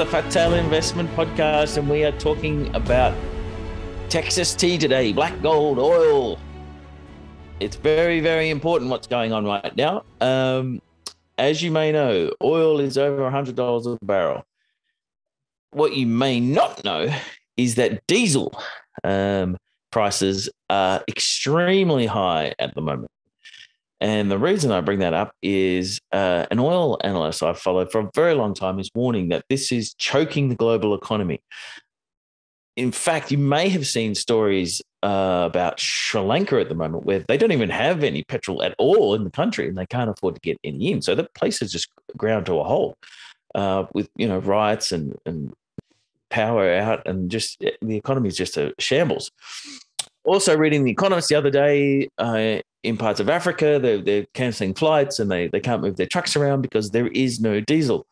Fat Tail Investment Podcast, and we are talking about Texas tea today, black gold oil. It's very, very important what's going on right now. As you may know, oil is over $100 a barrel. What you may not know is that diesel prices are extremely high at the moment. And the reason I bring that up is an oil analyst I've followed for a very long time is warning that this is choking the global economy. In fact, you may have seen stories about Sri Lanka at the moment where they don't even have any petrol at all in the country and they can't afford to get any in. So the place is just ground to a halt with, riots and power out, and just the economy is just a shambles. Also reading The Economist the other day, in parts of Africa, they're cancelling flights and they can't move their trucks around because there is no diesel.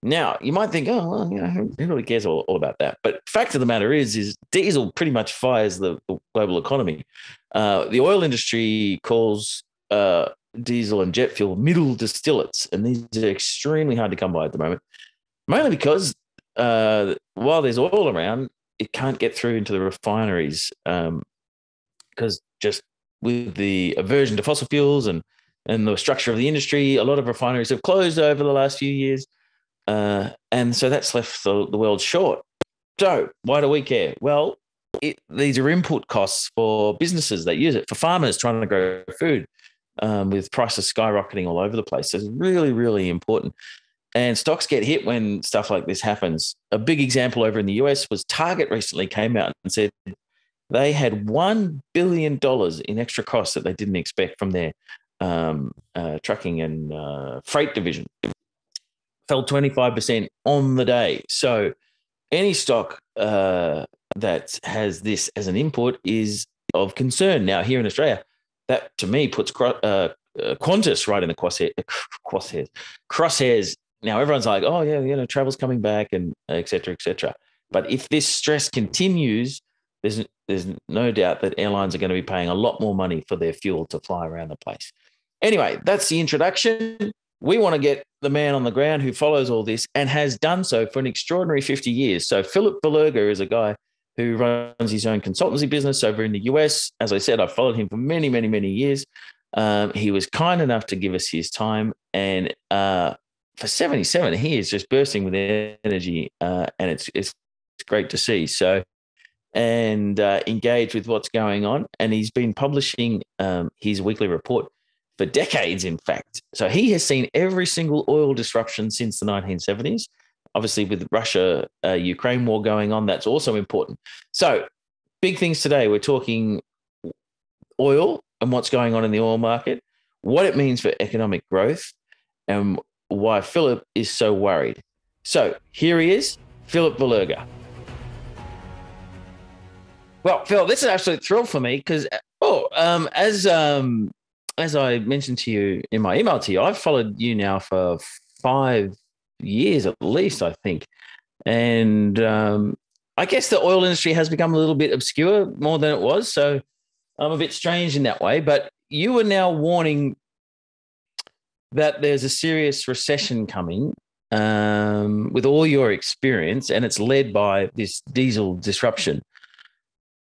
Now, you might think, who really cares all about that? But fact of the matter is diesel pretty much fires the global economy. The oil industry calls diesel and jet fuel middle distillates, and these are extremely hard to come by at the moment, mainly because while there's oil around, it can't get through into the refineries because just with the aversion to fossil fuels and the structure of the industry, a lot of refineries have closed over the last few years. And so that's left the world short. So why do we care? Well, these are input costs for businesses that use it, for farmers trying to grow food with prices skyrocketing all over the place. So it's really, really important. And stocks get hit when stuff like this happens. A big example over in the US was Target recently came out and said they had $1 billion in extra costs that they didn't expect from their trucking and freight division. Fell 25% on the day. So any stock that has this as an input is of concern. Now, here in Australia, that to me puts Qantas right in the crosshairs. Now, everyone's like, oh, yeah, travel's coming back and et cetera, et cetera. But if this stress continues, there's no doubt that airlines are going to be paying a lot more money for their fuel to fly around the place. Anyway, that's the introduction. We want to get the man on the ground who follows all this and has done so for an extraordinary 50 years. So Philip Verleger is a guy who runs his own consultancy business over in the US. As I said, I've followed him for many, many, many years. He was kind enough to give us his time. And for 77, he is just bursting with energy. And it's great to see. So, and engage with what's going on. And he's been publishing his weekly report for decades, in fact. So he has seen every single oil disruption since the 1970s. Obviously, with Russia, Ukraine war going on, that's also important. So big things today. We're talking oil and what's going on in the oil market, what it means for economic growth, and why Philip is so worried. So here he is, Philip Verleger. Well, Phil, this is an absolute thrill for me because, as I mentioned to you in my email to you, I've followed you now for 5 years at least, I think. And I guess the oil industry has become a little bit obscure more than it was. So I'm a bit strange in that way. But you are now warning that there's a serious recession coming with all your experience, and it's led by this diesel disruption.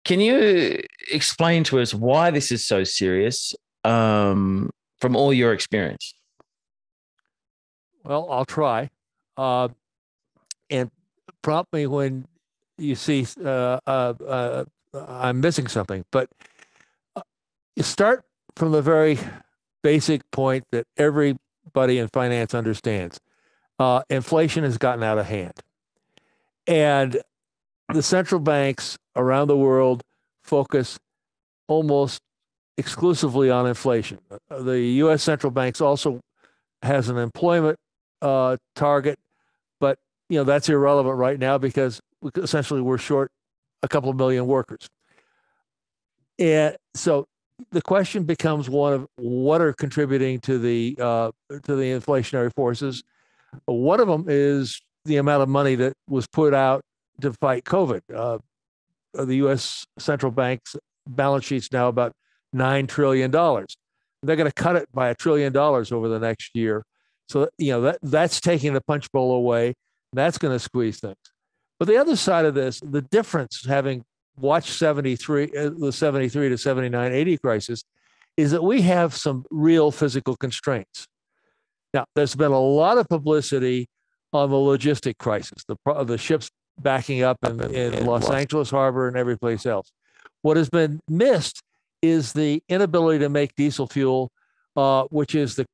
Can you explain to us why this is so serious from all your experience? Well, I'll try. And prompt me when you see I'm missing something. But you start from the very basic point that everybody in finance understands. Inflation has gotten out of hand. And the central banks around the world focus almost exclusively on inflation. The U.S. central banks also has an employment target, but that's irrelevant right now because essentially we're short a couple of million workers. And so the question becomes one of what are contributing to the inflationary forces. One of them is the amount of money that was put out to fight COVID. The U.S. central bank's balance sheet's now about $9 trillion. They're going to cut it by $1 trillion over the next year. So, that's taking the punch bowl away. That's going to squeeze things. But the other side of this, the difference, having watched the 73 to 79, 80 crisis, is that we have some real physical constraints. Now, there's been a lot of publicity on the logistic crisis, the ships backing up in Los Angeles Harbor and every place else. What has been missed is the inability to make diesel fuel, which is the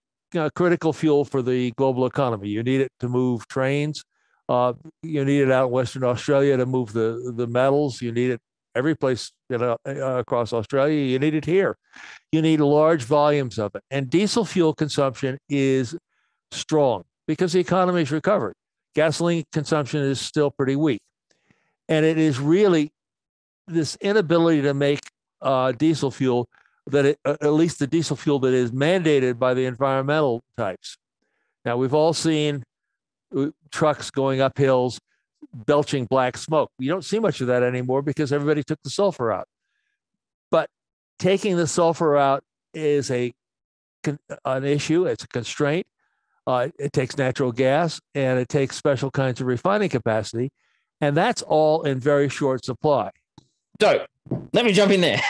critical fuel for the global economy. You need it to move trains. You need it out in Western Australia to move the metals. You need it every place across Australia. You need it here. You need large volumes of it. And diesel fuel consumption is strong because the economy is recovered. Gasoline consumption is still pretty weak. And it is really this inability to make diesel fuel at least the diesel fuel that is mandated by the environmental types. Now, we've all seen trucks going up hills, belching black smoke. You don't see much of that anymore because everybody took the sulfur out. But taking the sulfur out is an issue. It's a constraint. It takes natural gas and it takes special kinds of refining capacity. And that's all in very short supply. So let me jump in there.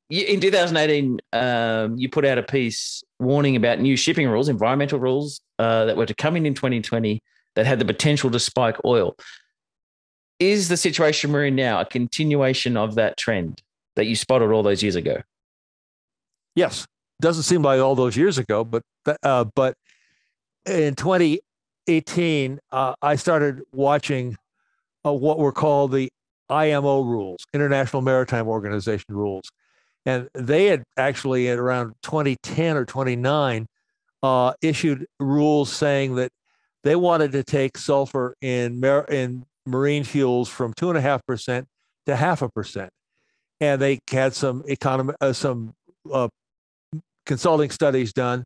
In 2018, you put out a piece warning about new shipping rules, environmental rules that were to come in 2020 that had the potential to spike oil. Is the situation we're in now a continuation of that trend that you spotted all those years ago? Yes. Doesn't seem like all those years ago, but in 2018, I started watching what were called the IMO rules, International Maritime Organization rules. And they had actually at around 2010 or 29 issued rules saying that they wanted to take sulfur in marine fuels from 2.5% to 0.5%. And they had some consulting studies done,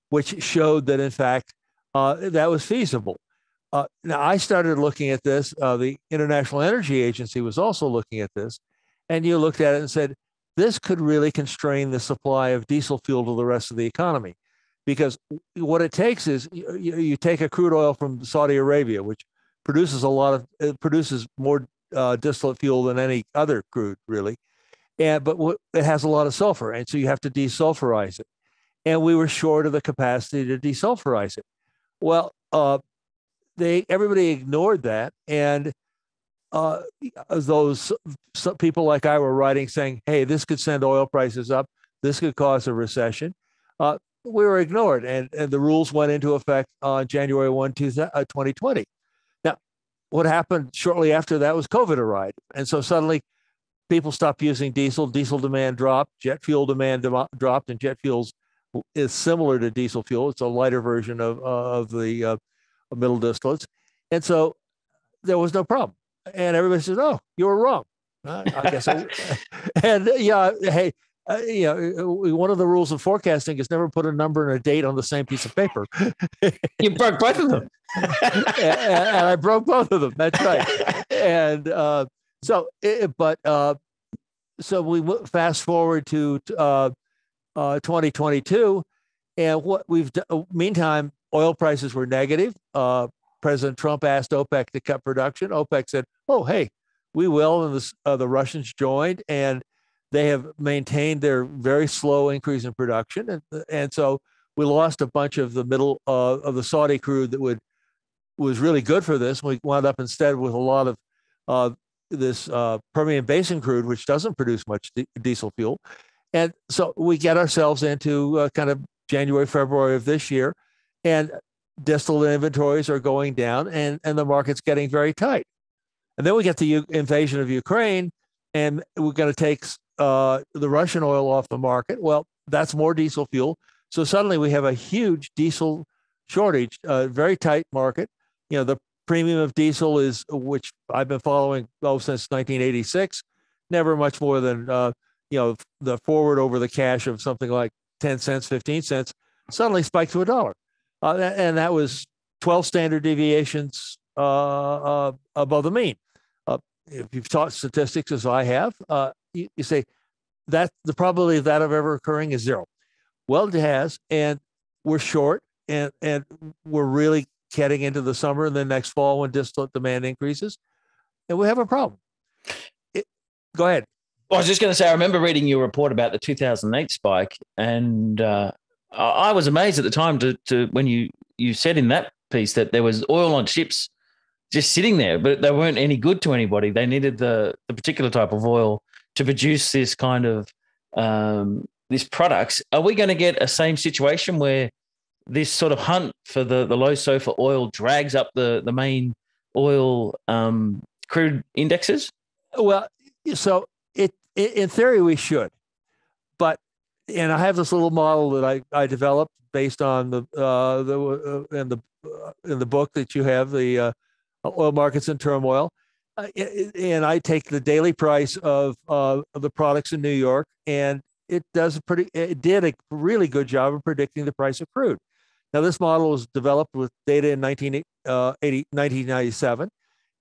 which showed that in fact that was feasible. Now I started looking at this. The International Energy Agency was also looking at this, and you looked at it and said, this could really constrain the supply of diesel fuel to the rest of the economy, because what it takes is you take a crude oil from Saudi Arabia, which produces more distillate fuel than any other crude, really, but it has a lot of sulfur, and so you have to desulfurize it. And we were short of the capacity to desulfurize it. Well, everybody ignored that, and some people like I were writing saying, hey, this could send oil prices up. This could cause a recession. We were ignored, and the rules went into effect on January 1, 2020. Now, what happened shortly after that was COVID arrived. And so suddenly people stopped using diesel. Diesel demand dropped. Jet fuel demand dropped, and jet fuel is similar to diesel fuel. It's a lighter version of the middle distillates. And so there was no problem. And everybody says, "Oh, you were wrong." I guess. And yeah, hey, one of the rules of forecasting is never put a number and a date on the same piece of paper. You broke both of them, and I broke both of them. That's right. And so we fast forward to 2022, and what we've done. Meantime, oil prices were negative. President Trump asked OPEC to cut production. OPEC said, "Oh, hey, we will." And the Russians joined, and they have maintained their very slow increase in production. And so we lost a bunch of the middle of the Saudi crude that was really good for this. We wound up instead with a lot of this Permian Basin crude, which doesn't produce much diesel fuel. And so we get ourselves into kind of January, February of this year, and distillate inventories are going down, and the market's getting very tight. And then we get the invasion of Ukraine, and we're going to take the Russian oil off the market. Well, that's more diesel fuel. So suddenly we have a huge diesel shortage, very tight market. The premium of diesel is, which I've been following since 1986, never much more than the forward over the cash of something like 10 cents, 15 cents, suddenly spiked to $1. And that was 12 standard deviations above the mean. If you've taught statistics as I have, you say that the probability of that ever occurring is 0. Well, it has, and we're short, and we're really heading into the summer and then next fall when distillate demand increases, and we have a problem. Go ahead. I was just going to say, I remember reading your report about the 2008 spike, and I was amazed at the time to when you said in that piece that there was oil on ships just sitting there, but they weren't any good to anybody. They needed the particular type of oil to produce this kind of these products. Are we going to get a same situation where this sort of hunt for the low sulfur oil drags up the main oil crude indexes? Well, so in theory we should, and I have this little model that I developed based on the in the book that you have, the oil markets in turmoil, and I take the daily price of the products in New York, and it did a really good job of predicting the price of crude. Now, this model was developed with data in 1997,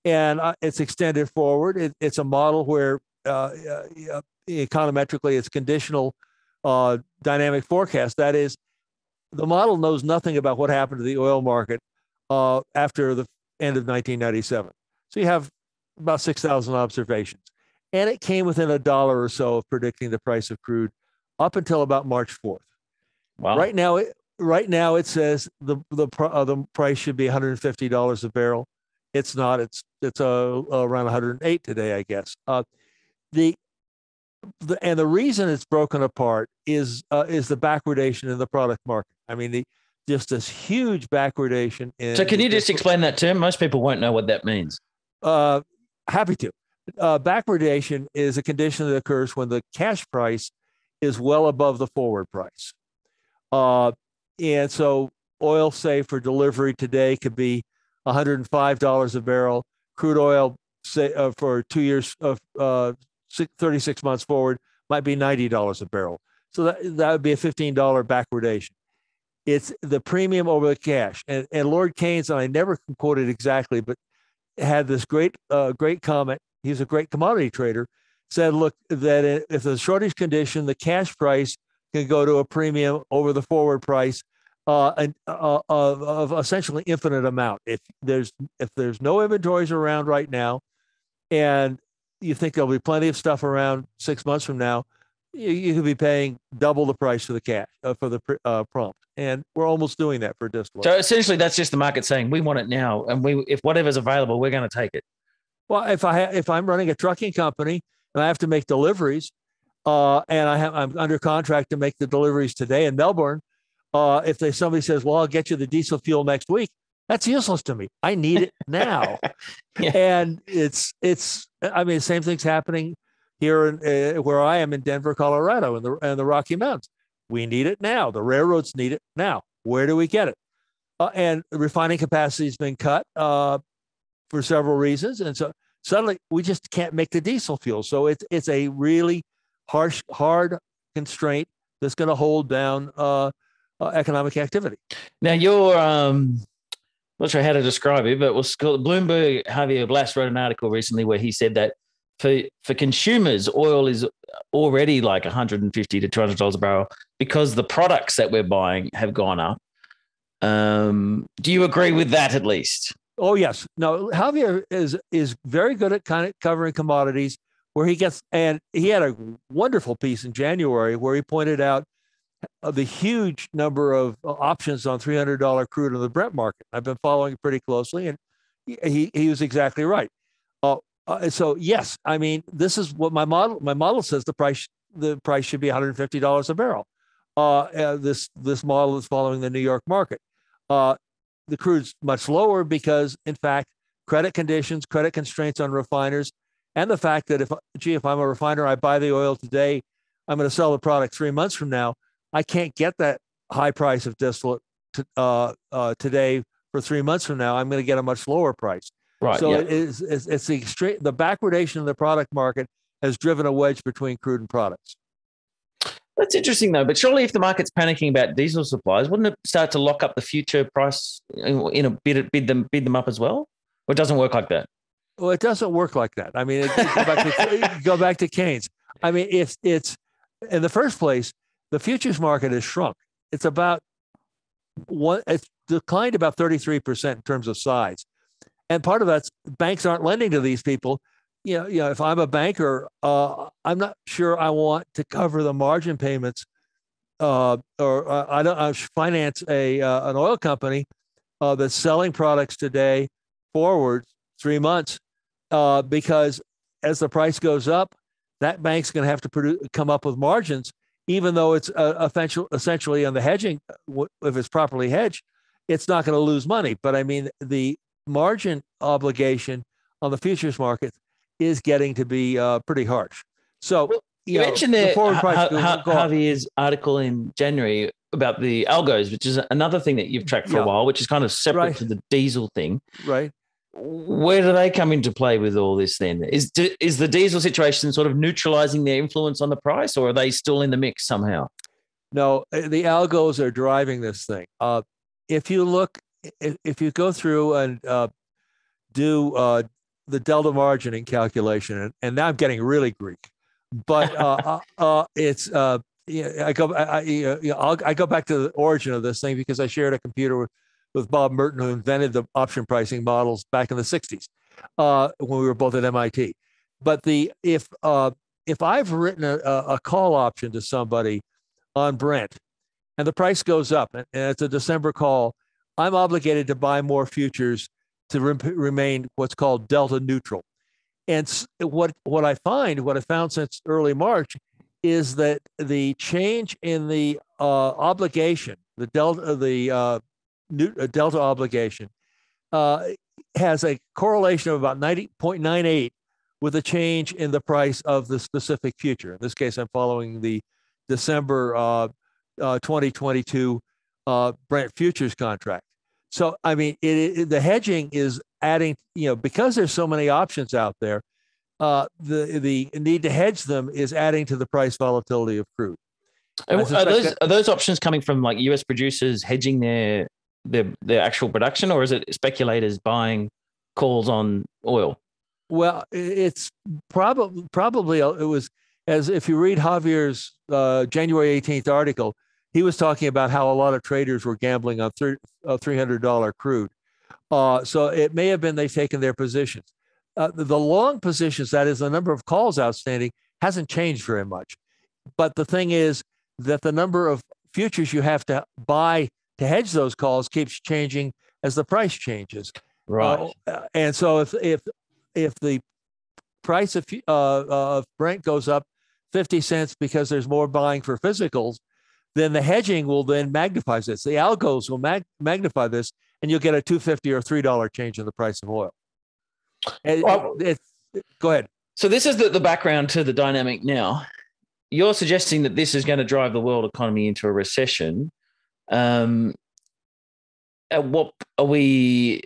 and it's extended forward. It's a model where econometrically it's conditional dynamic forecast. That is, the model knows nothing about what happened to the oil market after the end of 1997. So you have about 6,000 observations, and it came within $1 or so of predicting the price of crude up until about March 4th. Wow. Right now it says the price should be $150 a barrel. It's not. It's around 108 today, I guess. The reason it's broken apart is the backwardation in the product market. I mean, just this huge backwardation. So can you just explain that term? Most people won't know what that means. Happy to. Backwardation is a condition that occurs when the cash price is well above the forward price. And so oil, say, for delivery today could be $105 a barrel. Crude oil, say, for 2 years of 36 months forward, might be $90 a barrel. So that would be a $15 backwardation. It's the premium over the cash. And Lord Keynes, and I never can quote it exactly, but had this great comment. He's a great commodity trader. Said, look, that if there's a shortage condition, the cash price can go to a premium over the forward price of essentially infinite amount. If there's no inventories around right now, and you think there'll be plenty of stuff around 6 months from now, you could be paying double the price for the cash for the prompt, and we're almost doing that for distillate. So essentially, that's just the market saying we want it now, and if whatever's available, we're going to take it. If I'm running a trucking company and I have to make deliveries, and I'm under contract to make the deliveries today in Melbourne, if somebody says, "Well, I'll get you the diesel fuel next week," that's useless to me. I need it now. Yeah. And it's I mean, the same thing's happening here where I am in Denver, Colorado, in the Rocky Mountains. We need it now. The railroads need it now. Where do we get it? And refining capacity has been cut for several reasons, and so suddenly we just can't make the diesel fuel. So it's a really hard constraint that's going to hold down economic activity. Now, you're not sure how to describe it, but Bloomberg Javier Blas wrote an article recently where he said that for consumers, oil is already like $150 to $200 a barrel because the products that we're buying have gone up. Do you agree with that at least? Oh, yes. No, Javier is very good at kind of covering commodities where he had a wonderful piece in January where he pointed out the huge number of options on $300 crude in the Brent market. I've been following it pretty closely, and he was exactly right. So yes, I mean, this is what my model says the price should be $150 a barrel. This model is following the New York market. The crude's much lower because, in fact, credit constraints on refiners, and the fact that if I'm a refiner, I buy the oil today, I'm going to sell the product 3 months from now. I can't get that high price of distillate today for 3 months from now. I'm going to get a much lower price. Right. So yeah. it's the backwardation in the product market has driven a wedge between crude and products. That's interesting, though. But surely, if the market's panicking about diesel supplies, wouldn't it start to lock up the future price in a bid them up as well? Or it doesn't work like that? Well, it doesn't work like that. I mean, go back to Keynes. I mean, it's in the first place, the futures market has shrunk. It's about it's declined about 33% in terms of size. And part of that's banks aren't lending to these people. If I'm a banker, I'm not sure I want to cover the margin payments, I finance an oil company that's selling products today forward 3 months, because as the price goes up, that bank's going to have to come up with margins, even though it's essentially on the hedging. If it's properly hedged, it's not going to lose money. But I mean, the margin obligation on the futures market is getting to be pretty harsh. So you mentioned the forward price Javier's article in January about the algos, which is another thing that you've tracked for a while, which is kind of separate to the diesel thing. Right. Where do they come into play with all this then? Is the diesel situation sort of neutralizing their influence on the price, or are they still in the mix somehow? No, the algos are driving this thing. If you go through and do the delta margining calculation, and now I'm getting really Greek, but it's I go back to the origin of this thing because I shared a computer with Bob Merton, who invented the option pricing models back in the 60s when we were both at MIT. But if I've written a call option to somebody on Brent and the price goes up and it's a December call, I'm obligated to buy more futures to remain what's called delta neutral. And what I found since early March is that the change in the obligation, the delta obligation, has a correlation of about 90.98 with a change in the price of the specific future. In this case, I'm following the December 2022 Brent futures contract. So, I mean, the hedging is adding, because there's so many options out there, the need to hedge them is adding to the price volatility of crude. Are those options coming from like US producers hedging their actual production, or is it speculators buying calls on oil? Well, it's probably it was, as if you read Javier's January 18th article, he was talking about how a lot of traders were gambling on $300 crude. So it may have been they've taken their positions. The long positions, that is the number of calls outstanding, hasn't changed very much. But the thing is that the number of futures you have to buy to hedge those calls keeps changing as the price changes. Right. And so if the price of Brent goes up 50 cents because there's more buying for physicals, then the hedging will then magnify this. The algos will magnify this, and you'll get a $2.50 or $3 change in the price of oil. Go ahead. So this is the background to the dynamic now. You're suggesting that this is going to drive the world economy into a recession. What are we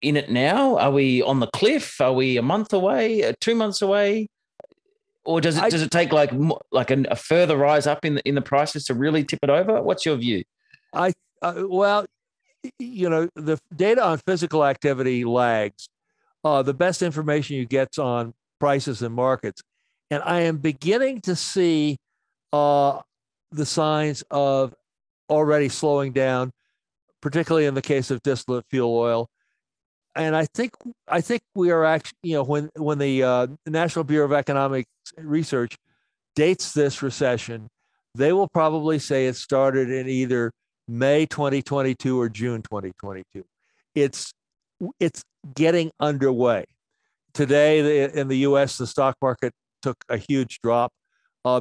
in it now? Are we on the cliff? Are we a month away? 2 months away? Or does it take like a further rise up in the prices to really tip it over? What's your view? Well, the data on physical activity lags. The best information you get on prices and markets, and I am beginning to see the signs of already slowing down, particularly in the case of distillate fuel oil. And I think we are actually, when the National Bureau of Economic Research dates this recession, they will probably say it started in either May 2022 or June 2022. It's getting underway. Today in the U.S., the stock market took a huge drop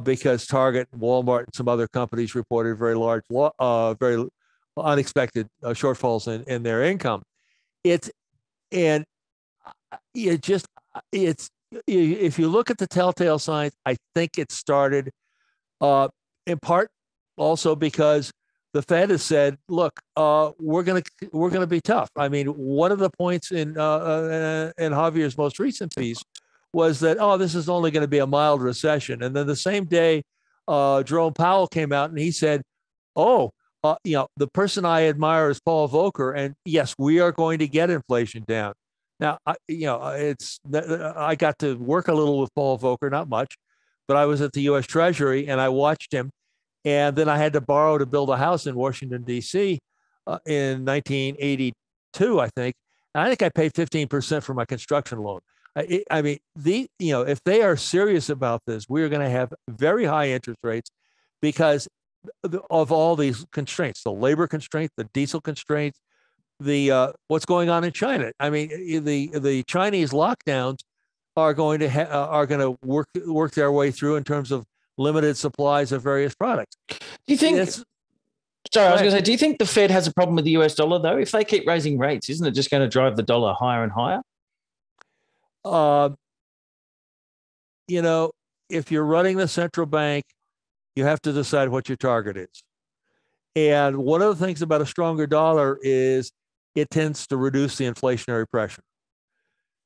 because Target, Walmart, and some other companies reported very large, very unexpected shortfalls in their income. If you look at the telltale signs, I think it started in part also because the Fed has said, "Look, we're gonna be tough." I mean, one of the points in Javier's most recent piece was that, this is only going to be a mild recession, and then the same day, Jerome Powell came out and he said, the person I admire is Paul Volcker, and yes, we are going to get inflation down. Now, I got to work a little with Paul Volcker, not much, but I was at the U.S. Treasury and I watched him, and then I had to borrow to build a house in Washington D.C. in 1982, I think. And I think I paid 15% for my construction loan. I mean, if they are serious about this, we are going to have very high interest rates because of all these constraints: the labor constraint, the diesel constraints, the what's going on in China. I mean, the Chinese lockdowns are going to work their way through in terms of limited supplies of various products. Do you think? Sorry, I was going to say, do you think the Fed has a problem with the US dollar, though? If they keep raising rates, isn't it just going to drive the dollar higher and higher? If you're running the central bank, you have to decide what your target is. And one of the things about a stronger dollar is it tends to reduce the inflationary pressure.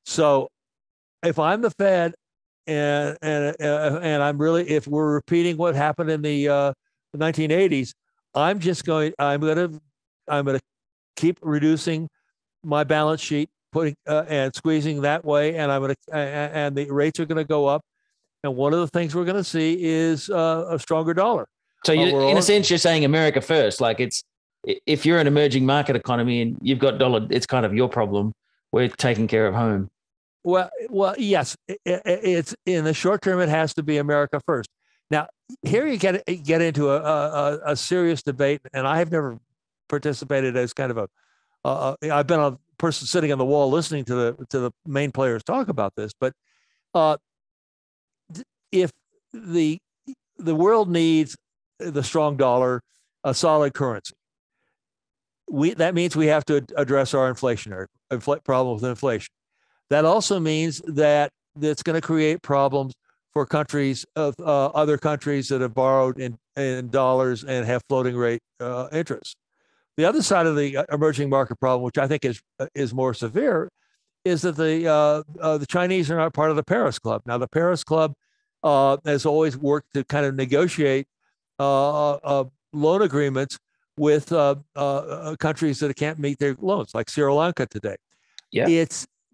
So if I'm the Fed and if we're repeating what happened in the 1980s, I'm going to keep reducing my balance sheet, putting and squeezing that way, and and the rates are going to go up. And one of the things we're going to see is a stronger dollar. So in a sense, you're saying America first. Like if you're an emerging market economy and you've got dollar, it's kind of your problem. We're taking care of home. Well, yes. It's in the short term, it has to be America first. Now, here you get into a serious debate, and I have never participated as kind of I've been a person sitting on the wall listening to the main players talk about this. But if the world needs the strong dollar, a solid currency, that means we have to address our inflationary problem with inflation. That also means that it's going to create problems for countries of other countries that have borrowed in dollars and have floating rate interest. The other side of the emerging market problem, which I think is more severe, is that the Chinese are not part of the Paris Club. Now, the Paris Club has always worked to kind of negotiate loan agreements with countries that can't meet their loans, like Sri Lanka today. Yeah.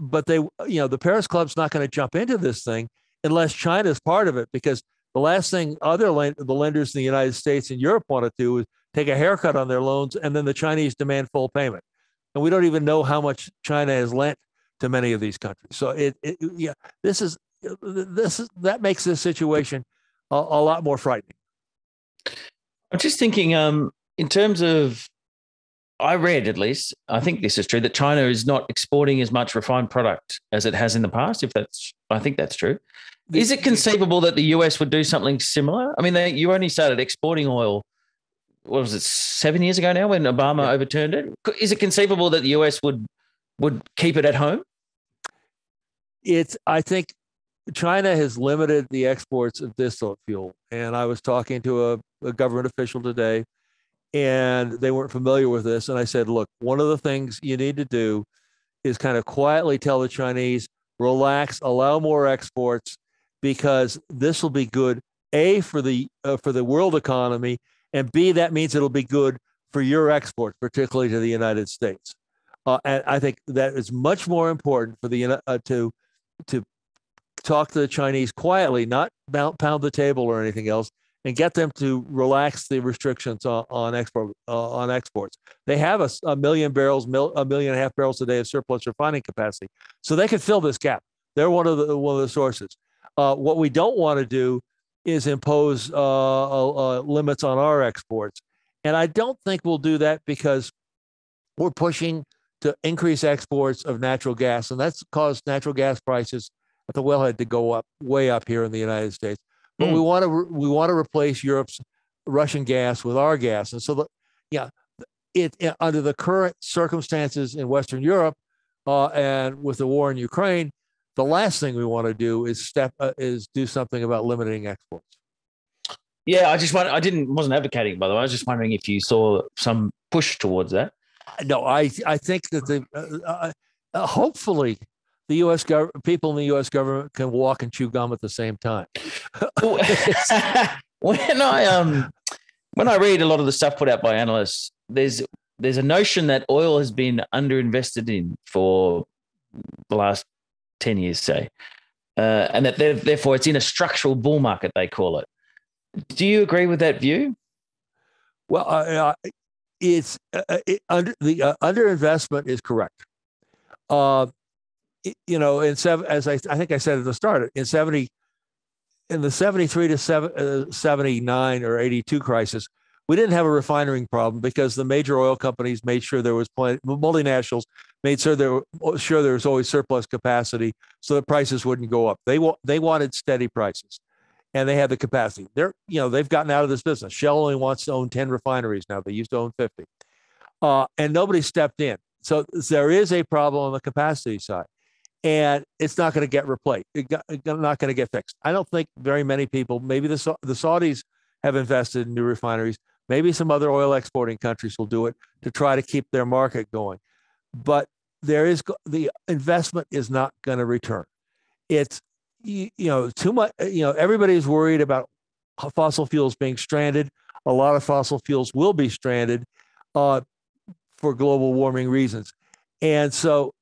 But the Paris Club's not going to jump into this thing unless China is part of it, because the last thing the lenders in the United States and Europe want to do is take a haircut on their loans, and then the Chinese demand full payment. And we don't even know how much China has lent to many of these countries. So that makes this situation a lot more frightening. I'm just thinking, in terms of, I read, at least, I think this is true, that China is not exporting as much refined product as it has in the past. I think that's true. Is it conceivable that the US would do something similar? I mean, you only started exporting oil, what was it, 7 years ago now when Obama overturned it? Is it conceivable that the US would keep it at home? I think China has limited the exports of distillate fuel. And I was talking to a government official today, and they weren't familiar with this. And I said, look, one of the things you need to do is kind of quietly tell the Chinese, relax, allow more exports, because this will be good, A, for the world economy, and B, that means it'll be good for your exports, particularly to the United States. And I think that is much more important for to talk to the Chinese quietly, not pound the table or anything else, and get them to relax the restrictions on exports. They have a million and a half barrels a day of surplus refining capacity, so they can fill this gap. They're one of the sources. What we don't want to do is impose limits on our exports, and I don't think we'll do that because we're pushing to increase exports of natural gas, and that's caused natural gas prices at the wellhead to go way up here in the United States. But we want to replace Europe's Russian gas with our gas, and so under the current circumstances in Western Europe and with the war in Ukraine, the last thing we want to do is do something about limiting exports. Yeah, wasn't advocating, by the way. I was just wondering if you saw some push towards that. No, I think that hopefully the U.S. people in the U.S. government can walk and chew gum at the same time. When I read a lot of the stuff put out by analysts, there's a notion that oil has been underinvested in for the last 10 years, say, and that therefore it's in a structural bull market, they call it. Do you agree with that view? Well, it's the underinvestment is correct. As I think I said at the start, in the 73 to 79 or 82 crisis, we didn't have a refining problem because the major oil companies made sure there was multinationals made sure there was always surplus capacity so that prices wouldn't go up. They wanted steady prices, and they had the capacity. They've gotten out of this business. Shell only wants to own 10 refineries now. They used to own 50, and nobody stepped in. So there is a problem on the capacity side, and it's not going to get replaced. It's not going to get fixed. I don't think very many people, maybe the Saudis have invested in new refineries. Maybe some other oil exporting countries will do it to try to keep their market going. But the investment is not going to return. It's, too much, everybody's worried about fossil fuels being stranded. A lot of fossil fuels will be stranded for global warming reasons. And so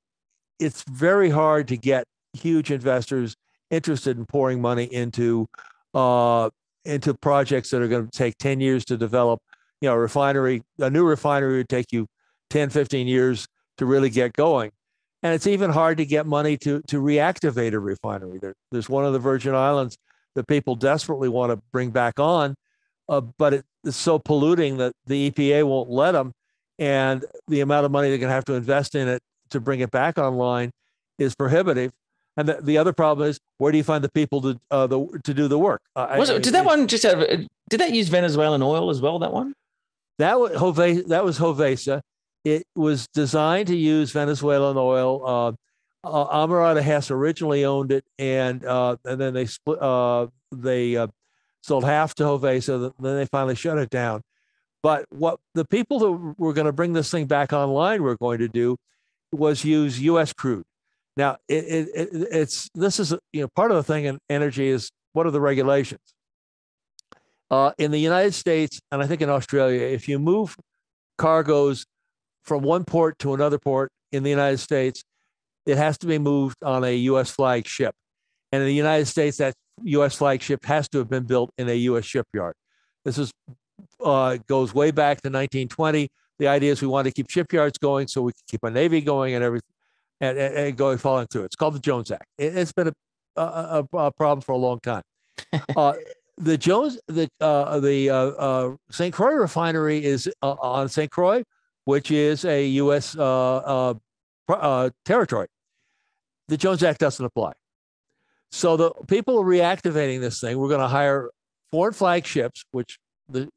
it's very hard to get huge investors interested in pouring money into projects that are going to take 10 years to develop. A new refinery would take you 10, 15 years to really get going. And it's even hard to get money to reactivate a refinery. There's one of the Virgin Islands that people desperately want to bring back on, but it's so polluting that the EPA won't let them. And the amount of money they're going to have to invest in it to bring it back online is prohibitive. And the other problem is, where do you find the people to do the work? Did that use Venezuelan oil as well? That one? That was Hovesa. It was designed to use Venezuelan oil. Amarada Hess originally owned it, and then they split. They sold half to Hovesa. Then they finally shut it down. But what the people that were going to bring this thing back online were going to do was use U.S. crude. Now, this is part of the thing in energy is, what are the regulations? In the United States, and I think in Australia, if you move cargoes from one port to another port in the United States, it has to be moved on a U.S. flag ship. And in the United States, that U.S. flag ship has to have been built in a U.S. shipyard. This goes way back to 1920. The idea is we want to keep shipyards going so we can keep a Navy going and everything, and following through. It's called the Jones Act. It's been a problem for a long time. The St. Croix refinery is on St. Croix, which is a U.S. Territory. The Jones Act doesn't apply. So the people reactivating this thing, we're going to hire foreign flag ships, which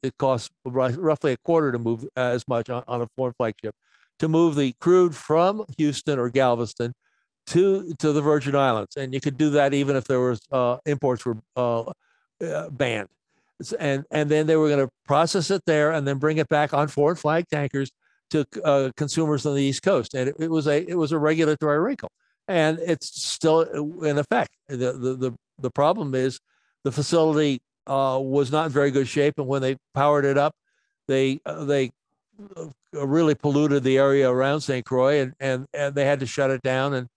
it costs roughly a quarter to move as much on a foreign flag ship, to move the crude from Houston or Galveston to the Virgin Islands. And you could do that even if there was imports were banned. And then they were going to process it there and then bring it back on foreign flag tankers to consumers on the East Coast. And it was a regulatory wrinkle, and it's still in effect. The problem is the facility was not in very good shape, and when they powered it up, they really polluted the area around St. Croix, and they had to shut it down, and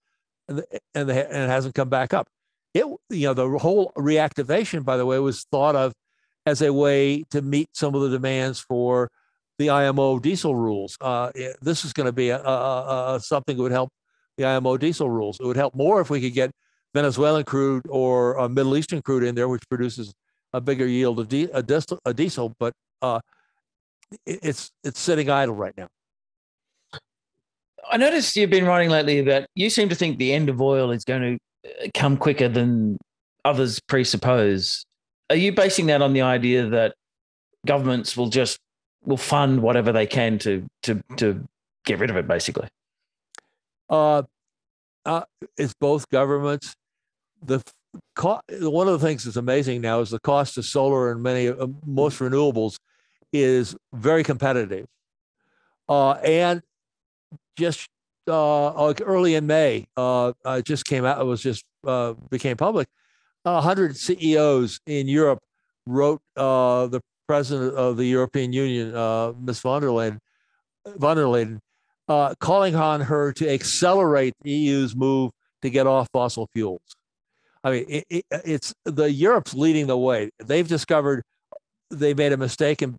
it hasn't come back up. The whole reactivation, by the way, was thought of as a way to meet some of the demands for the IMO diesel rules. This is going to be something that would help the IMO diesel rules. It would help more if we could get Venezuelan crude or Middle Eastern crude in there, which produces a bigger yield of diesel. But it's sitting idle right now. I noticed you've been writing lately that you seem to think the end of oil is going to come quicker than others presuppose. Are you basing that on the idea that governments will fund whatever they can to get rid of it, basically? It's both governments. One of the things that's amazing now is the cost of solar and most renewables is very competitive. And just early in May, it just came out. It was just became public. 100 CEOs in Europe wrote the president of the European Union, Ms. von der Leyen, calling on her to accelerate the EU's move to get off fossil fuels. I mean, it's Europe's leading the way. They've discovered they made a mistake in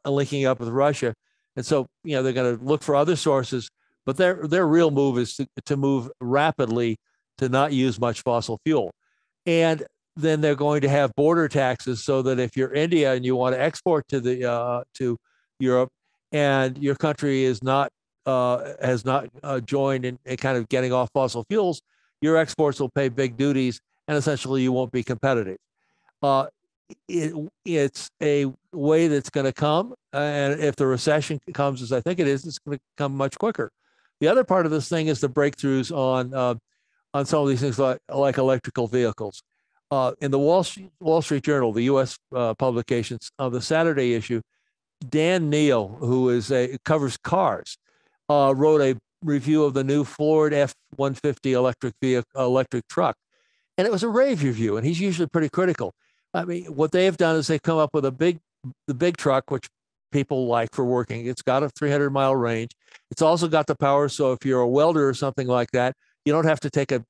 linking up with Russia, And so, they're going to look for other sources, but their real move is to move rapidly to not use much fossil fuel. And then they're going to have border taxes so that if you're India and you want to export to Europe, and your country is not has not joined in kind of getting off fossil fuels, your exports will pay big duties, and essentially you won't be competitive. It's a way that's going to come, and if the recession comes as I think it is, it's going to come much quicker. The other part of this thing is the breakthroughs on some of these things like electrical vehicles. In the Wall Street Journal, the U.S. Publications, on the Saturday issue, Dan Neal, who covers cars, wrote a review of the new Ford F-150 electric truck, and it was a rave review. And he's usually pretty critical. I mean, what they have done is they've come up with the big truck, which people like for working. It's got a 300-mile range. It's also got the power, so if you're a welder or something like that, you don't have to take a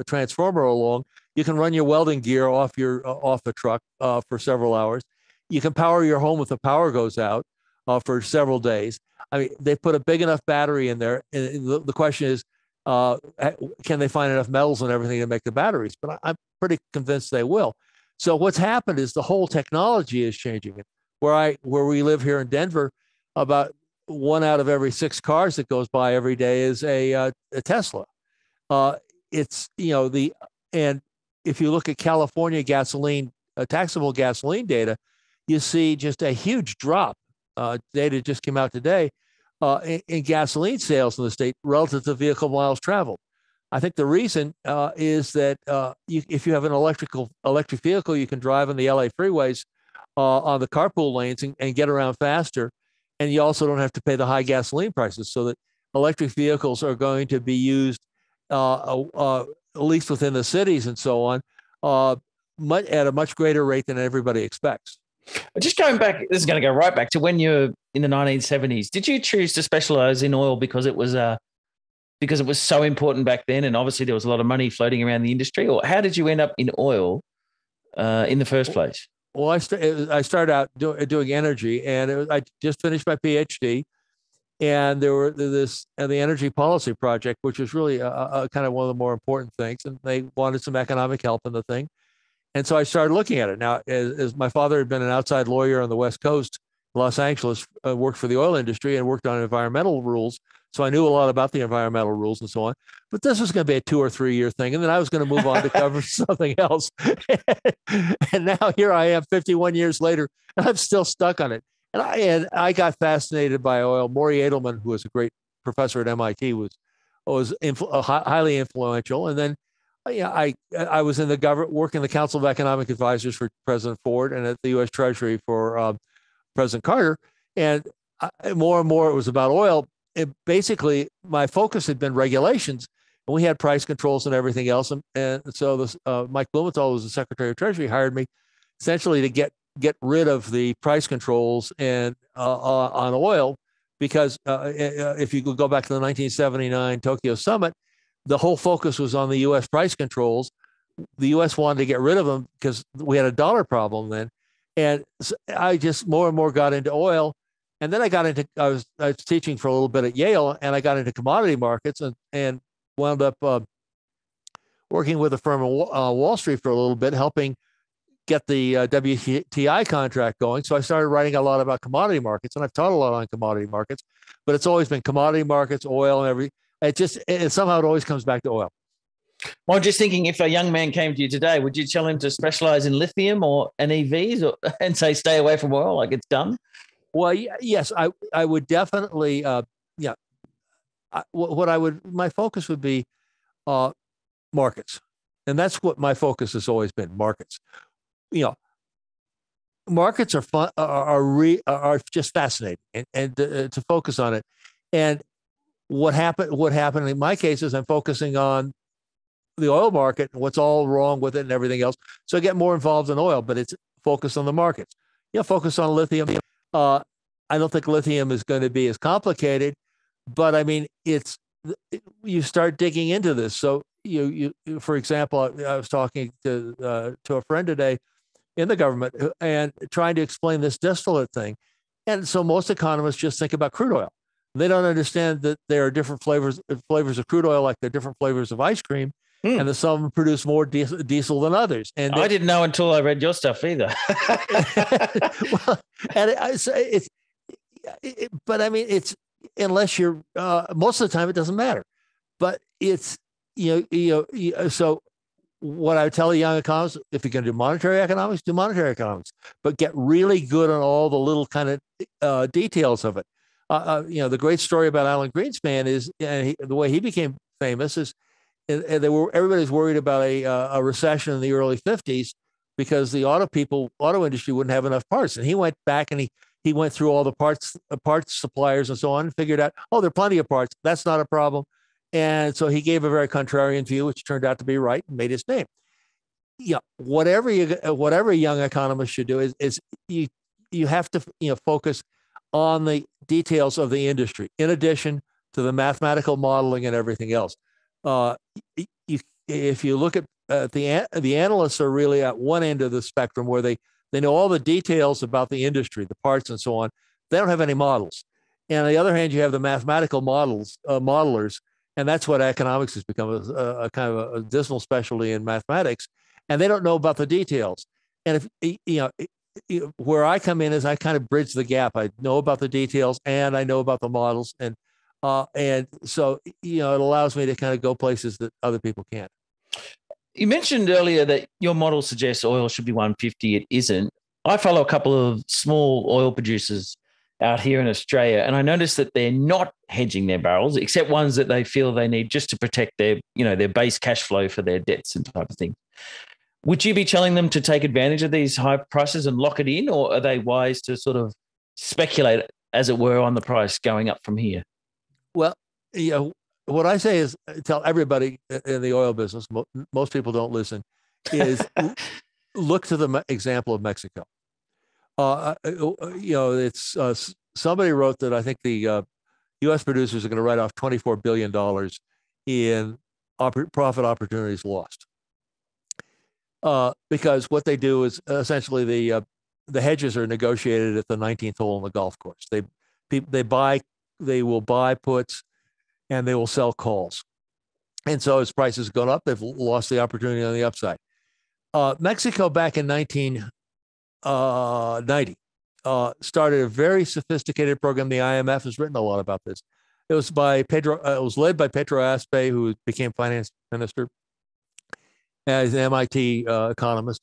transformer along. You can run your welding gear off the truck for several hours. You can power your home if the power goes out for several days. I mean, they put a big enough battery in there. And the question is, can they find enough metals and everything to make the batteries? But I'm pretty convinced they will. So what's happened is the whole technology is changing. Where we live here in Denver, about 1 out of every 6 cars that goes by every day is a Tesla. It's and if you look at California gasoline, taxable gasoline data, you see just a huge drop. Data just came out today in gasoline sales in the state relative to vehicle miles traveled. I think the reason is that if you have an electric vehicle, you can drive on the LA freeways on the carpool lanes and get around faster. And you also don't have to pay the high gasoline prices, so that electric vehicles are going to be used, at least within the cities and so on, at a much greater rate than everybody expects. Just going back, this is going to go right back to when you were in the 1970s. Did you choose to specialize in oil because it was so important back then, and obviously there was a lot of money floating around the industry? Or how did you end up in oil in the first place? Well, I started out doing energy, and I just finished my PhD, and there were the Energy Policy Project, which was really a kind of one of the more important things, and they wanted some economic help in the thing. And so I started looking at it. Now, as my father had been an outside lawyer on the West Coast, Los Angeles, worked for the oil industry and worked on environmental rules. So I knew a lot about the environmental rules and so on. But this was going to be a 2 or 3 year thing. And then I was going to move on to cover something else. And now here I am 51 years later, and I'm still stuck on it. And I got fascinated by oil. Maury Edelman, who was a great professor at MIT, was highly influential. And then I was in the government, working the Council of Economic Advisors for President Ford and at the U.S. Treasury for President Carter. And more and more it was about oil. Basically, my focus had been regulations, and we had price controls and everything else. And so Mike Blumenthal, who was the Secretary of Treasury, hired me essentially to get rid of the price controls and on oil, because if you could go back to the 1979 Tokyo summit, the whole focus was on the U.S. price controls. The U.S. wanted to get rid of them because we had a dollar problem then. And so I just more and more got into oil. And then I was teaching for a little bit at Yale, and I got into commodity markets and wound up working with a firm on Wall Street for a little bit, helping get the WTI contract going. So I started writing a lot about commodity markets, and I've taught a lot on commodity markets, but it's always been commodity markets, oil, and everything. Somehow it always comes back to oil. Well, just thinking, if a young man came to you today, would you tell him to specialize in lithium or EVs and say, stay away from oil, like it's done? Well, yes, I would definitely, my focus would be markets. And that's what my focus has always been, markets. Markets are fun, are just fascinating, and to focus on it. And what happened in my case is I'm focusing on the oil market and what's all wrong with it and everything else. So I get more involved in oil, but it's focused on the markets. Focus on lithium. I don't think lithium is going to be as complicated, but I mean, you start digging into this. So for example, I was talking to a friend today in the government and trying to explain this distillate thing. And so most economists just think about crude oil. They don't understand that there are different flavors of crude oil, like there are different flavors of ice cream, and that some produce more diesel than others. And I didn't know until I read your stuff either. Well, and but I mean, it's unless you're most of the time it doesn't matter. But it's so what I would tell a young economist, if you're going to do monetary economics, do monetary economics, but get really good on all the little kind of details of it. The great story about Alan Greenspan is the way he became famous is everybody's worried about a recession in the early 50s because the auto industry wouldn't have enough parts. And he went back and he went through all the parts suppliers and so on and figured out, there are plenty of parts. That's not a problem. And so he gave a very contrarian view, which turned out to be right and made his name. Yeah, whatever a young economist should do is you have to focus on the details of the industry in addition to the mathematical modeling and everything else. If you look at the analysts are really at one end of the spectrum where they know all the details about the industry, the parts and so on. They don't have any models. And on the other hand, you have the mathematical modelers. And that's what economics has become, a kind of a dismal specialty in mathematics. And they don't know about the details. And where I come in is I kind of bridge the gap. I know about the details and I know about the models. And so, it allows me to kind of go places that other people can't. You mentioned earlier that your model suggests oil should be 150. It isn't. I follow a couple of small oil producers out here in Australia, and I noticed that they're not hedging their barrels, except ones that they feel they need just to protect their base cash flow for their debts and type of thing. Would you be telling them to take advantage of these high prices and lock it in, or are they wise to sort of speculate, as it were, on the price going up from here? Well, what I say is tell everybody in the oil business, most people don't listen, is look to the example of Mexico. It's somebody wrote that I think the U.S. producers are going to write off $24 billion in profit opportunities lost. Because what they do is essentially the hedges are negotiated at the 19th hole on the golf course. They will buy puts and they will sell calls. And so as prices go up, they've lost the opportunity on the upside. Mexico back in 1990 started a very sophisticated program. The IMF has written a lot about this. It was led by Pedro Aspe, who became finance minister as an MIT economist.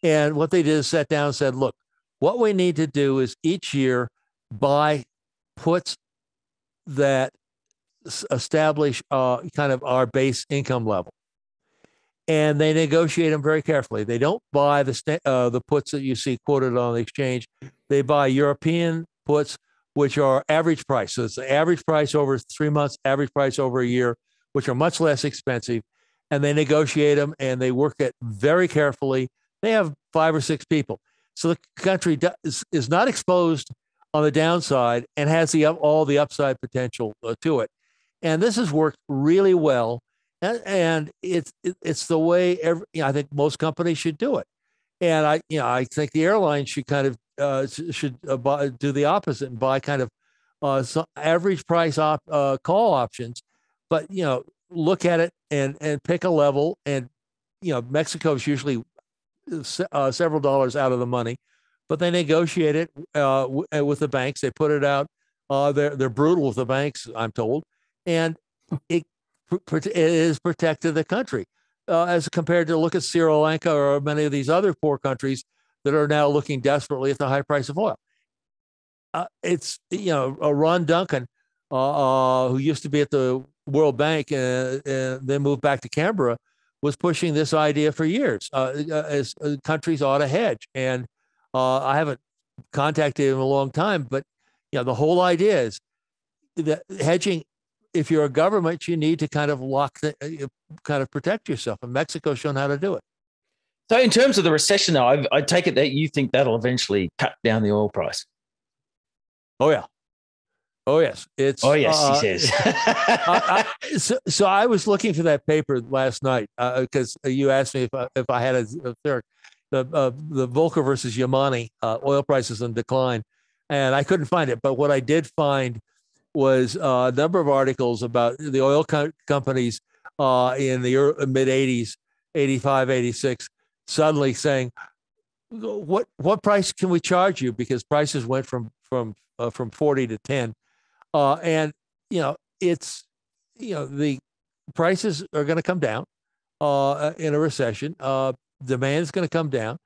And what they did is sat down and said, look, what we need to do is each year buy puts that establish kind of our base income level. And they negotiate them very carefully. They don't buy the puts that you see quoted on the exchange. They buy European puts, which are average price. So it's the average price over 3 months, average price over a year, which are much less expensive. And they negotiate them and they work it very carefully. They have 5 or 6 people. So the country is not exposed on the downside and has all the upside potential to it. And this has worked really well. And it's the way I think most companies should do it. And I think the airlines should kind of do the opposite and buy kind of some average price call options, but look at it and pick a level. And Mexico is usually several dollars out of the money, but they negotiate it with the banks. They put it out. They're brutal with the banks, I'm told, and it is protected the country as compared to look at Sri Lanka or many of these other poor countries that are now looking desperately at the high price of oil. It's Ron Duncan, who used to be at the World Bank and then moved back to Canberra, was pushing this idea for years as countries ought to hedge. And I haven't contacted him in a long time, but the whole idea is that hedging, if you're a government, you need to kind of protect yourself. And Mexico's shown how to do it. So in terms of the recession, though, I take it that you think that'll eventually cut down the oil price. Oh, yeah. Oh, yes. He says. So I was looking for that paper last night because you asked me if I had the Volcker versus Yamani, oil prices in decline. and I couldn't find it. But what I did find was a number of articles about the oil companies in the mid 80s, 85, 86, suddenly saying, what price can we charge you? Because prices went from 40 to 10. And, the prices are going to come down in a recession. Demand is going to come down,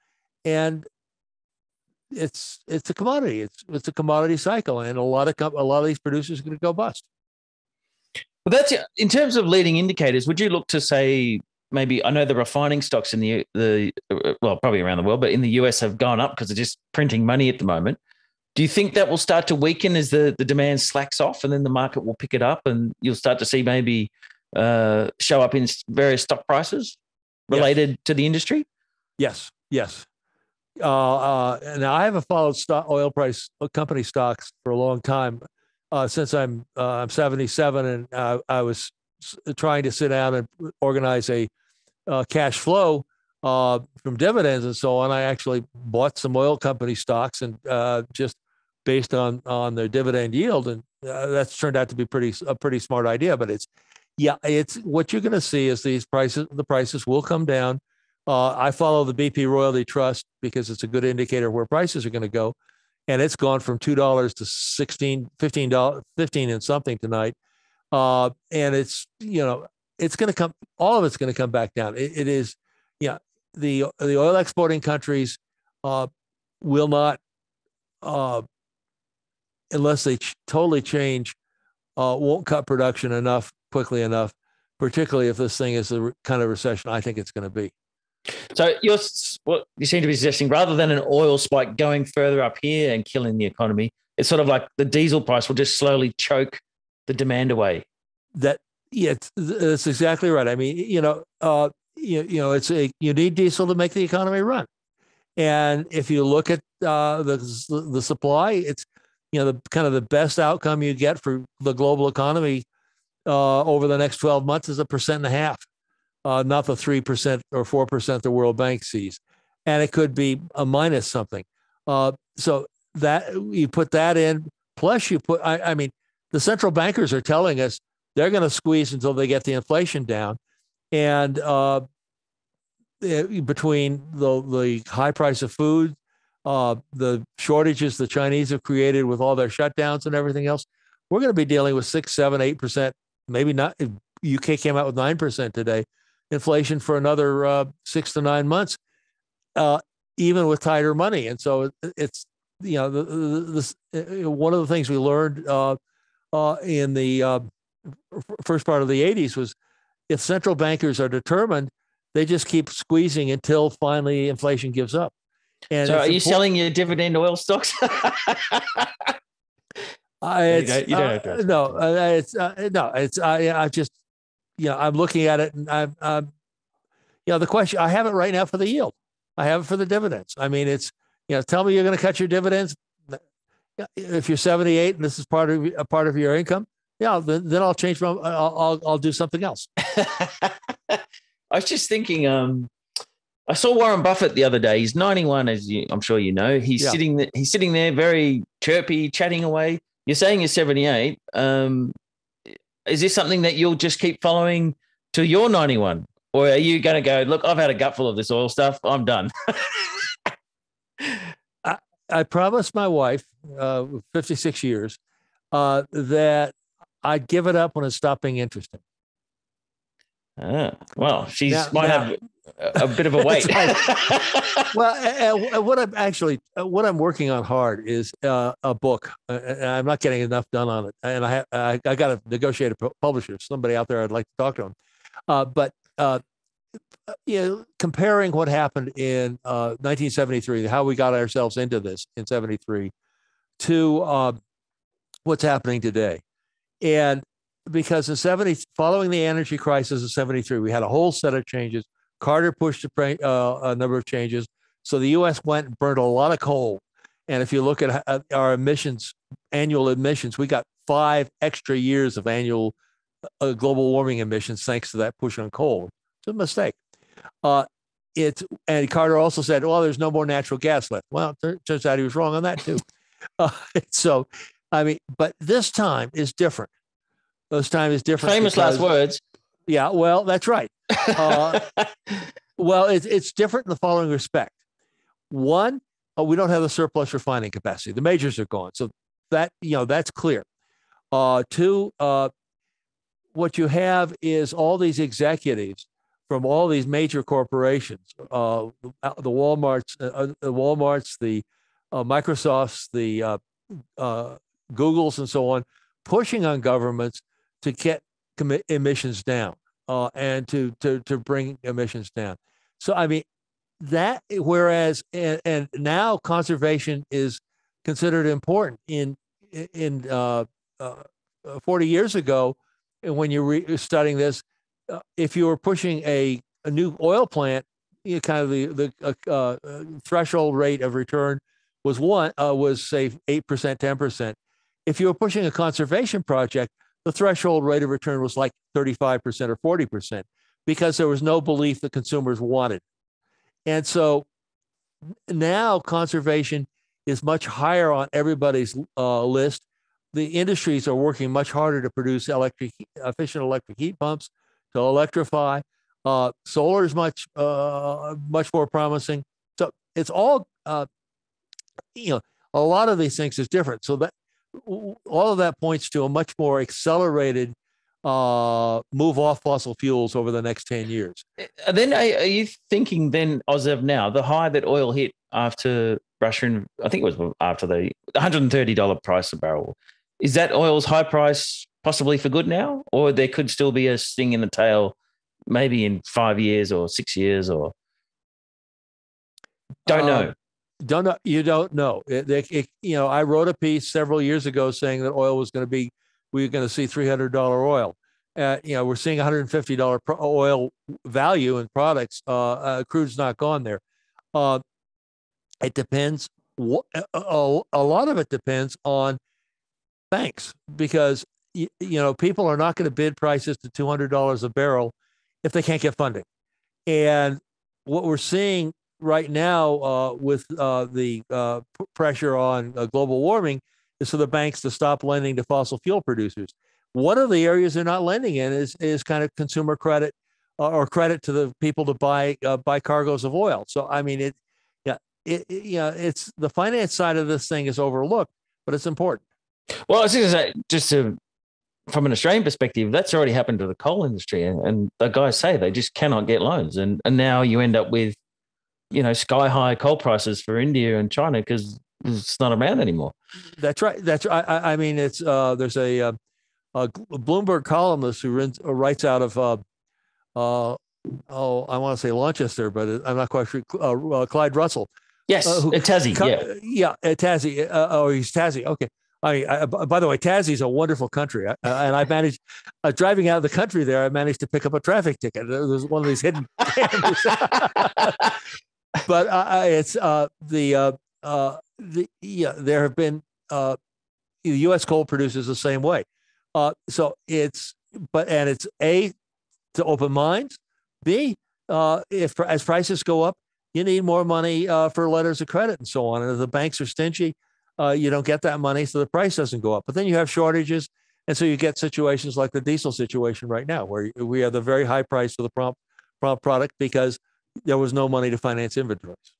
and it's a commodity. It's a commodity cycle, and a lot of these producers are going to go bust. Well, that's in terms of leading indicators. Would you look to say maybe, I know the refining stocks in the probably around the world, but in the US have gone up because they're just printing money at the moment. Do you think that will start to weaken as the demand slacks off, and then the market will pick it up, and you'll start to see maybe show up in various stock prices related to the industry? Yes. Now I haven't followed oil price company stocks for a long time, since I'm 77, and I was trying to sit down and organize a cash flow from dividends and so on. I actually bought some oil company stocks, and just based on their dividend yield, and that's turned out to be a pretty smart idea. But it's what you're going to see is the prices will come down. I follow the BP Royalty Trust because it's a good indicator of where prices are going to go, and it's gone from $2 to $15 and something tonight. And it's going to come. All of it's going to come back down. It is, the oil exporting countries will not, unless they totally change, won't cut production quickly enough, particularly if this thing is the kind of recession I think it's going to be. So what you seem to be suggesting, rather than an oil spike going further up here and killing the economy, it's sort of like the diesel price will just slowly choke the demand away. That's exactly right. I mean, you need diesel to make the economy run, and if you look at the supply, it's the kind of the best outcome you get for the global economy over the next 12 months is 1.5%, not the 3% or 4% the World Bank sees, and it could be a minus something. So that you put that in, plus you put, I mean, the central bankers are telling us they're going to squeeze until they get the inflation down, and between the high price of food, the shortages the Chinese have created with all their shutdowns and everything else, we're going to be dealing with 6, 7, 8%, maybe not. UK came out with 9% today, inflation for another 6 to 9 months, even with tighter money. And so it's, one of the things we learned in the first part of the 80s was, if central bankers are determined, they just keep squeezing until finally inflation gives up. And so are you selling your dividend oil stocks? I just, I'm looking at it, and I'm the question, I have it right now for the yield. I have it for the dividends. I mean, it's, tell me you're going to cut your dividends. If you're 78 and this is part of your income, then I'll change I'll do something else. I was just thinking, I saw Warren Buffett the other day. He's 91, as I'm sure you know. He's sitting there very chirpy, chatting away. You're saying you're 78. Is this something that you'll just keep following till you're 91? Or are you going to go, look, I've had a gutful of this oil stuff, I'm done? I promised my wife, 56 years, that I'd give it up when it stopped being interesting. Well, she might have a bit of a wait. Well, what I'm working on hard is a book. I'm not getting enough done on it, and I got to negotiate a publisher. Somebody out there I'd like to talk to him. But comparing what happened in 1973, how we got ourselves into this in 73, to what's happening today, and because in following the energy crisis of 73, we had a whole set of changes. Carter pushed a number of changes. So the U.S. went and burned a lot of coal. And if you look at our annual emissions, we got 5 extra years of annual global warming emissions thanks to that push on coal. It's a mistake. And Carter also said, well, there's no more natural gas left. Well, it turns out he was wrong on that too. So, I mean, but this time is different. This time is different. Famous last words. Yeah, well, that's right. Well, it's different in the following respect. One, we don't have the surplus refining capacity. The majors are gone. So that's clear. Two, what you have is all these executives from all these major corporations, the Walmarts, the Microsofts, the Googles, and so on, pushing on governments to get emissions down and to bring emissions down. So, I mean, that, whereas, and now conservation is considered important. In 40 years ago, and when you're studying this, if you were pushing a new oil plant, kind of the threshold rate of return was say 8%, 10%. If you were pushing a conservation project, the threshold rate of return was like 35% or 40%, because there was no belief that consumers wanted. And so now conservation is much higher on everybody's list. The industries are working much harder to produce efficient electric heat pumps, to electrify. Solar is much more promising. So it's all, a lot of these things is different. So that all of that points to a much more accelerated move off fossil fuels over the next 10 years. Then are you thinking then, as of now, the high that oil hit after Russia, I think it was after the $130 price a barrel, is that oil's high price possibly for good now? Or there could still be a sting in the tail maybe in 5 years or 6 years, or don't know? Don't know. You don't know. I wrote a piece several years ago saying that oil was going to we were going to see $300 oil. We're seeing $150 oil value in products. Crude's not gone there. It depends. A lot of it depends on banks, because people are not going to bid prices to $200 a barrel if they can't get funding. And what we're seeing right now with the pressure on global warming is for the banks to stop lending to fossil fuel producers. One of the areas they're not lending in is kind of consumer credit or credit to the people to buy cargoes of oil. So I mean, it's the finance side of this thing is overlooked, but it's important. Well, I was going to say, from an Australian perspective, that's already happened to the coal industry, and the guys say they just cannot get loans, and now you end up with sky high coal prices for India and China because it's not around anymore. That's right. I mean, it's there's a Bloomberg columnist who writes out of I want to say Launceston, but I'm not quite sure. Clyde Russell. Yes, Tassie. Tassie. He's Tassie. Okay. By the way, Tassie is a wonderful country, and I managed driving out of the country there. I managed to pick up a traffic ticket. It was one of these hidden cameras. But there have been the U.S. coal producers the same way. So it's A, to open minds. B, as prices go up, you need more money for letters of credit and so on. And if the banks are stingy, you don't get that money, so the price doesn't go up. But then you have shortages, and so you get situations like the diesel situation right now, where we have the very high price for the prompt product because there was no money to finance inventories.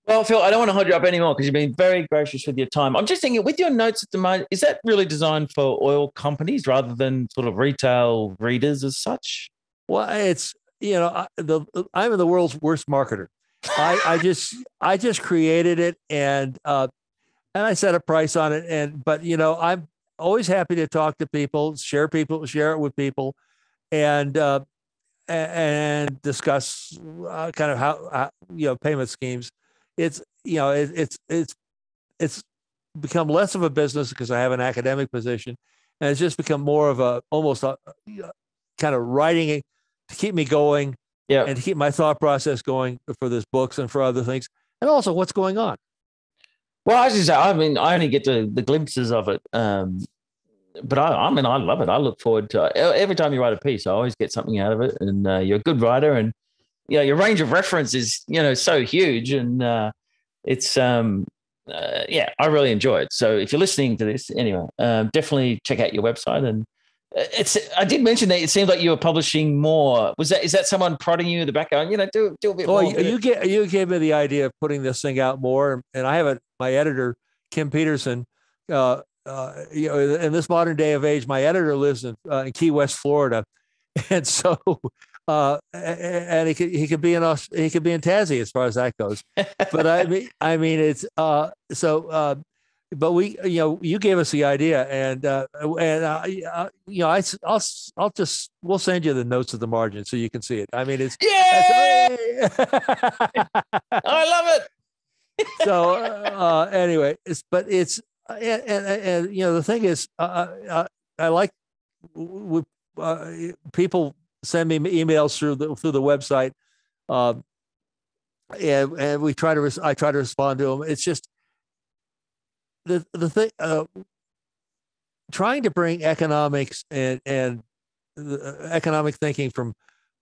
Well, Phil, I don't want to hold you up anymore because you've been very gracious with your time. I'm just thinking, with your notes at the moment, is that really designed for oil companies rather than sort of retail readers as such? Well, it's I'm the world's worst marketer. I just created it and I set a price on it. But I'm always happy to talk to people, share it with people, and discuss kind of how payment schemes. It's become less of a business because I have an academic position, and it's just become more of almost kind of writing it to keep me going, and to keep my thought process going for this books and for other things, and also what's going on. Well, I only get the glimpses of it, but I love it. I look forward to every time you write a piece. I always get something out of it, and you're a good writer, and your range of reference is so huge, and it's yeah, I really enjoy it. So if you're listening to this, anyway, definitely check out your website. And I did mention that it seemed like you were publishing more. Is that someone prodding you in the background? Do a bit more. You gave me the idea of putting this thing out more, and I have my editor Kim Peterson. In this modern day of age, my editor lives in Key West, Florida, and so and he could be in Tassie as far as that goes. But I mean it's but you gave us the idea, and we'll send you the notes of the margin so you can see it. I mean it's I love it. So anyway, the thing is, I like people send me emails through the website, and I try to respond to them. It's just the thing, trying to bring economics and economic thinking from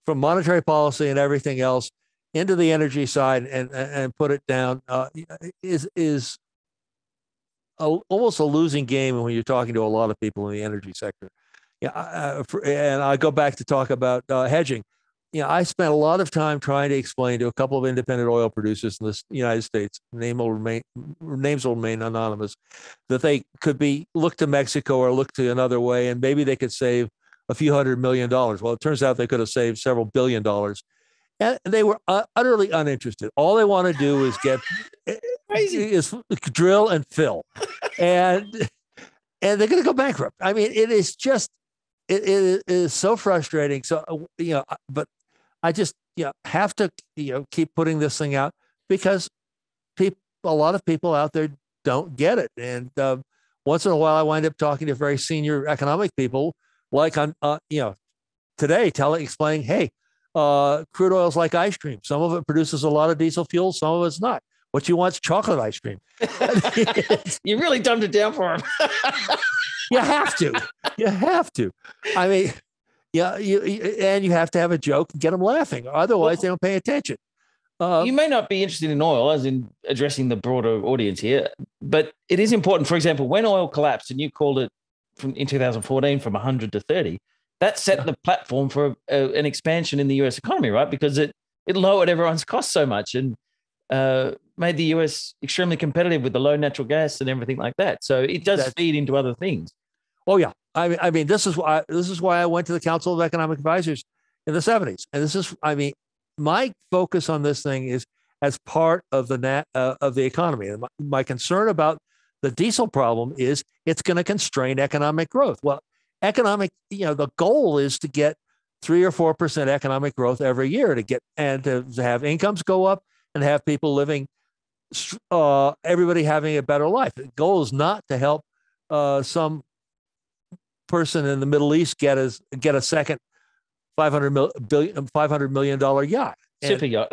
monetary policy and everything else into the energy side and put it down is almost a losing game when you're talking to a lot of people in the energy sector. And I go back to talk about hedging. I spent a lot of time trying to explain to a couple of independent oil producers in the United States, names will remain anonymous, that they could look to Mexico or look to another way, and maybe they could save a few $100 million. Well, it turns out they could have saved several $1 billion. And they were utterly uninterested. All they want to do is is drill and fill, and they're going to go bankrupt. I mean, it is so frustrating. So but I just have to keep putting this thing out because a lot of people out there don't get it, and once in a while I wind up talking to very senior economic people, like on today, explaining, hey. Crude oil is like ice cream. Some of it produces a lot of diesel fuel. Some of it's not. What you want is chocolate ice cream. You really dumbed it down for them. You have to. I mean, you have to have a joke and get them laughing. Otherwise, they don't pay attention. You may not be interested in oil, as in addressing the broader audience here, but it is important. For example, when oil collapsed, and you called it in 2014 from 100 to 30. That set the platform for an expansion in the US economy, right? Because it lowered everyone's costs so much and made the US extremely competitive with the low natural gas and everything like that. So it does feed into other things. Oh yeah, I mean, this is why I went to the Council of Economic Advisors in the 70s, and my focus on this thing is as part of the economy. And my concern about the diesel problem is it's going to constrain economic growth. Well. The goal is to get 3 or 4% economic growth every year to have incomes go up and have people living, everybody having a better life. The goal is not to help some person in the Middle East get a second $500 million yacht. Super yacht.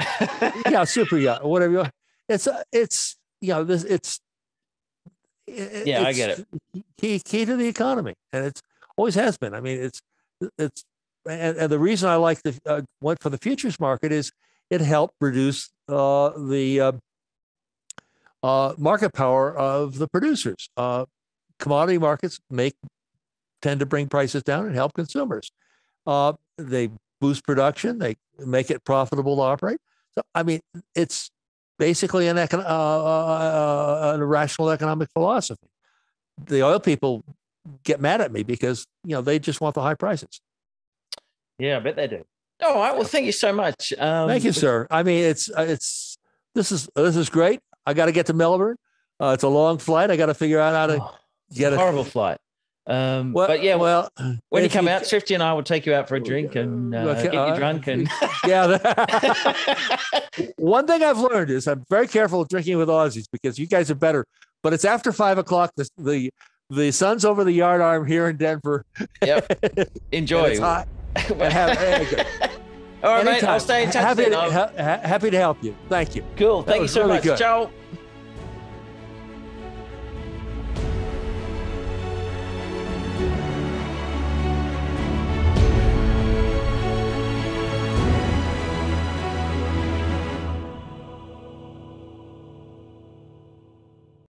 Yeah, super yacht, whatever you want. I get it. Key to the economy, and it's always has been. I mean, and the reason I went for the futures market is it helped reduce the market power of the producers. Commodity markets tend to bring prices down and help consumers. They boost production. They make it profitable to operate. So, I mean, it's basically a rational economic philosophy. The oil people get mad at me because they just want the high prices. Yeah, I bet they do. All right. Well, thank you so much. Thank you, sir. I mean, this is great. I got to get to Melbourne. It's a long flight. I got to figure out how to get a horrible flight. But yeah, when you come out, Thrifty and I will take you out for a drink and get you drunk. And one thing I've learned is I'm very careful of drinking with Aussies because you guys are better. But it's after 5 o'clock. The sun's over the yard arm here in Denver. Yep. Enjoy. It's hot. All right, mate. I'll stay in touch. Happy to help you. Thank you. Cool. Thank you so much. Ciao.